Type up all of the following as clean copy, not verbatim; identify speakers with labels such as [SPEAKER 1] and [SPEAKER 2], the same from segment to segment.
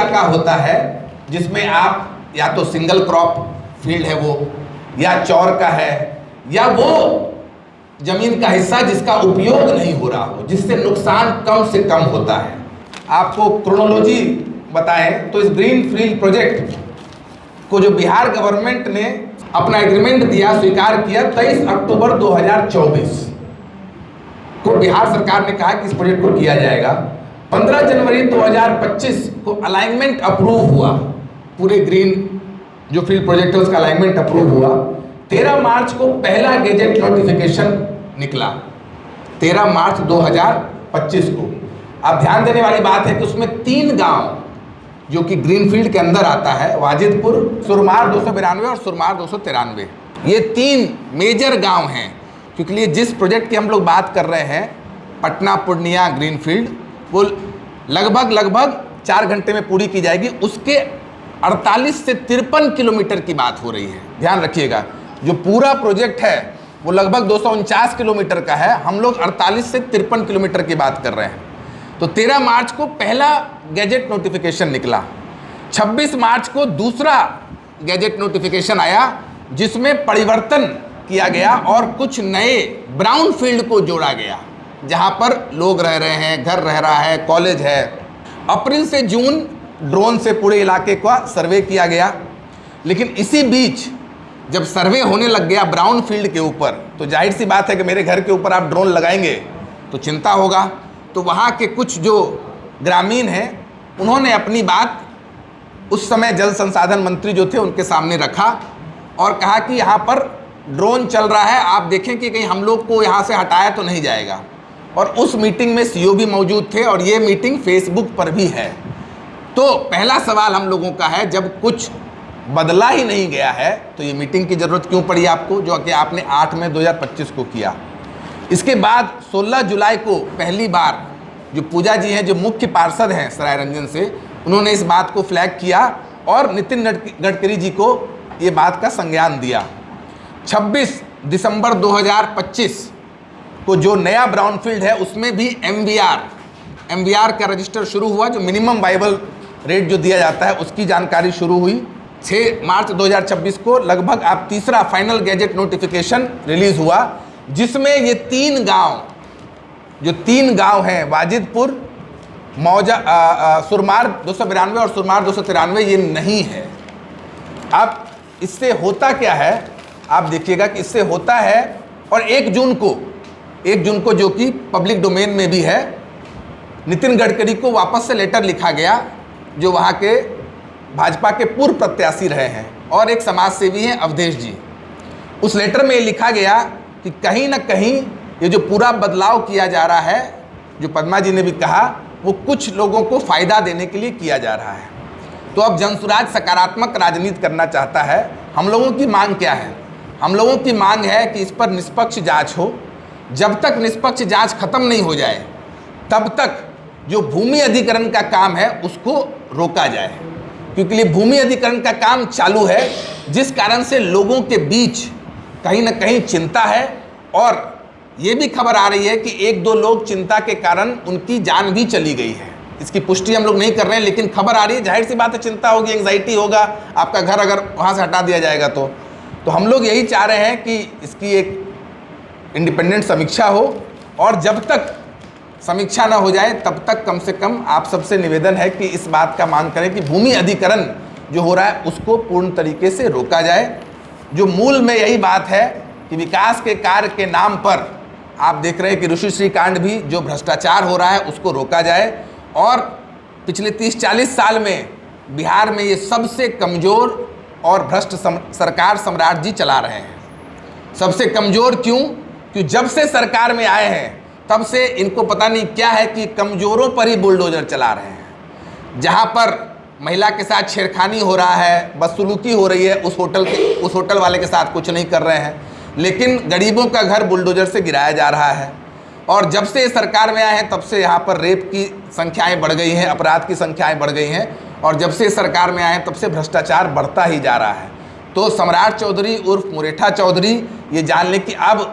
[SPEAKER 1] इलाका होता है जिसमें आप या तो सिंगल क्रॉप फील्ड है वो, या चौर का है, या वो जमीन का हिस्सा जिसका उपयोग नहीं हो रहा हो, जिससे नुकसान कम से कम होता है। आपको क्रोनोलॉजी बताएं तो इस ग्रीन फील्ड प्रोजेक्ट को जो बिहार गवर्नमेंट ने अपना एग्रीमेंट दिया, स्वीकार किया 23 अक्टूबर 2024 को बिहार सरकार ने कहा कि इस प्रोजेक्ट को किया जाएगा। 15 जनवरी 2025 को अलाइनमेंट अप्रूव हुआ, पूरे ग्रीन जो फील्ड प्रोजेक्ट है उसका अलाइनमेंट अप्रूव हुआ। 13 मार्च को पहला गेजेट नोटिफिकेशन निकला, 13 मार्च 2025 को। अब ध्यान देने वाली बात है कि उसमें 3 गांव जो कि ग्रीन फील्ड के अंदर आता है, वाजिदपुर, सुरमार 292 और सुरमार 293, ये 3 मेजर गांव हैं। क्योंकि ये जिस प्रोजेक्ट की हम लोग बात कर रहे हैं, पटना पूर्णिया ग्रीन फील्ड, वो लगभग 4 घंटे में पूरी की जाएगी। उसके 48 से 53 किलोमीटर की बात हो रही है। ध्यान रखिएगा, जो पूरा प्रोजेक्ट है वो लगभग 249 किलोमीटर का है, हम लोग 48 से 53 किलोमीटर की बात कर रहे हैं। तो 13 मार्च को पहला गैजेट नोटिफिकेशन निकला, 26 मार्च को दूसरा गैजेट नोटिफिकेशन आया जिसमें परिवर्तन किया गया और कुछ नए ब्राउन फील्ड को जोड़ा गया, जहां पर लोग रह रहे हैं, घर रह रहा है, कॉलेज है। अप्रैल से जून ड्रोन से पूरे इलाके का सर्वे किया गया। लेकिन इसी बीच जब सर्वे होने लग गया ब्राउन फील्ड के ऊपर, तो जाहिर सी बात है कि मेरे घर के ऊपर आप ड्रोन लगाएंगे तो चिंता होगा। तो वहाँ के कुछ जो ग्रामीण हैं उन्होंने अपनी बात उस समय जल संसाधन मंत्री जो थे उनके सामने रखा और कहा कि यहाँ पर ड्रोन चल रहा है, आप देखें कि कहीं हम लोग को यहाँ से हटाया तो नहीं जाएगा। और उस मीटिंग में सीओ भी मौजूद थे और ये मीटिंग फेसबुक पर भी है। तो पहला सवाल हम लोगों का है, जब कुछ बदला ही नहीं गया है तो ये मीटिंग की ज़रूरत क्यों पड़ी आपको, जो कि आपने 8 मई 2025 को किया। इसके बाद 16 जुलाई को पहली बार जो पूजा जी हैं, जो मुख्य पार्षद हैं सराय रंजन से, उन्होंने इस बात को फ्लैग किया और नितिन गडकरी जी को ये बात का संज्ञान दिया। 26 दिसंबर 2025 को जो नया ब्राउन फील्ड है उसमें भी एमवीआर का रजिस्टर शुरू हुआ, जो मिनिमम वाइबल रेट जो दिया जाता है उसकी जानकारी शुरू हुई। 6 मार्च 2026 को लगभग आप तीसरा फाइनल गैजेट नोटिफिकेशन रिलीज हुआ, जिसमें ये 3 गांव, जो 3 गांव हैं, वाजिदपुर, सुरमार 292 और सुरमार 293, ये नहीं है। अब इससे होता क्या है, आप देखिएगा कि इससे होता है। और 1 जून को जो कि पब्लिक डोमेन में भी है, नितिन गडकरी को वापस से लेटर लिखा गया, जो वहाँ के भाजपा के पूर्व प्रत्याशी रहे हैं और एक समाज सेवी हैं अवधेश जी। उस लेटर में लिखा गया कि कहीं ना कहीं ये जो पूरा बदलाव किया जा रहा है, जो पद्मा जी ने भी कहा, वो कुछ लोगों को फ़ायदा देने के लिए किया जा रहा है। तो अब जनसुराज सकारात्मक राजनीति करना चाहता है। हम लोगों की मांग क्या है? हम लोगों की मांग है कि इस पर निष्पक्ष जांच हो। जब तक निष्पक्ष जांच खत्म नहीं हो जाए तब तक जो भूमि अधिग्रहण का काम है उसको रोका जाए, क्योंकि ये भूमि अधिग्रहण का काम चालू है, जिस कारण से लोगों के बीच कहीं ना कहीं चिंता है। और ये भी खबर आ रही है कि 1-2 लोग चिंता के कारण उनकी जान भी चली गई है। इसकी पुष्टि हम लोग नहीं कर रहे हैं, लेकिन खबर आ रही है। जाहिर सी बात है, चिंता होगी, एंग्जाइटी होगा, आपका घर अगर वहाँ से हटा दिया जाएगा तो हम लोग यही चाह रहे हैं कि इसकी एक इंडिपेंडेंट समीक्षा हो। और जब तक समीक्षा ना हो जाए तब तक कम से कम आप सबसे निवेदन है कि इस बात का मांग करें कि भूमि अधिग्रहण जो हो रहा है उसको पूर्ण तरीके से रोका जाए। जो मूल में यही बात है कि विकास के कार्य के नाम पर आप देख रहे हैं कि ऋषिश्री कांड भी, जो भ्रष्टाचार हो रहा है उसको रोका जाए। और पिछले 30-40 साल में बिहार में ये सबसे कमज़ोर और भ्रष्ट सरकार सम्राट जी चला रहे हैं। सबसे कमज़ोर क्यों? क्योंकि जब से सरकार में आए हैं तब से इनको पता नहीं क्या है कि कमज़ोरों पर ही बुलडोजर चला रहे हैं। जहाँ पर महिला के साथ छेड़खानी हो रहा है, बदसलूकी हो रही है, उस होटल वाले के साथ कुछ नहीं कर रहे हैं, लेकिन गरीबों का घर बुलडोजर से गिराया जा रहा है। और जब से सरकार में आए हैं तब से यहाँ पर रेप की संख्याएं बढ़ गई हैं, अपराध की संख्याएं बढ़ गई हैं। और जब से सरकार में आए हैं तब से भ्रष्टाचार बढ़ता ही जा रहा है। तो सम्राट चौधरी उर्फ मुरेठा चौधरी ये जान लें कि अब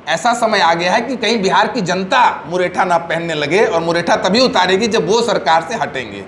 [SPEAKER 1] ऐसा समय आ गया है कि कहीं बिहार की जनता मुरेठा ना पहनने लगे, और मुरेठा तभी उतारेगी जब वो सरकार से हटेंगे।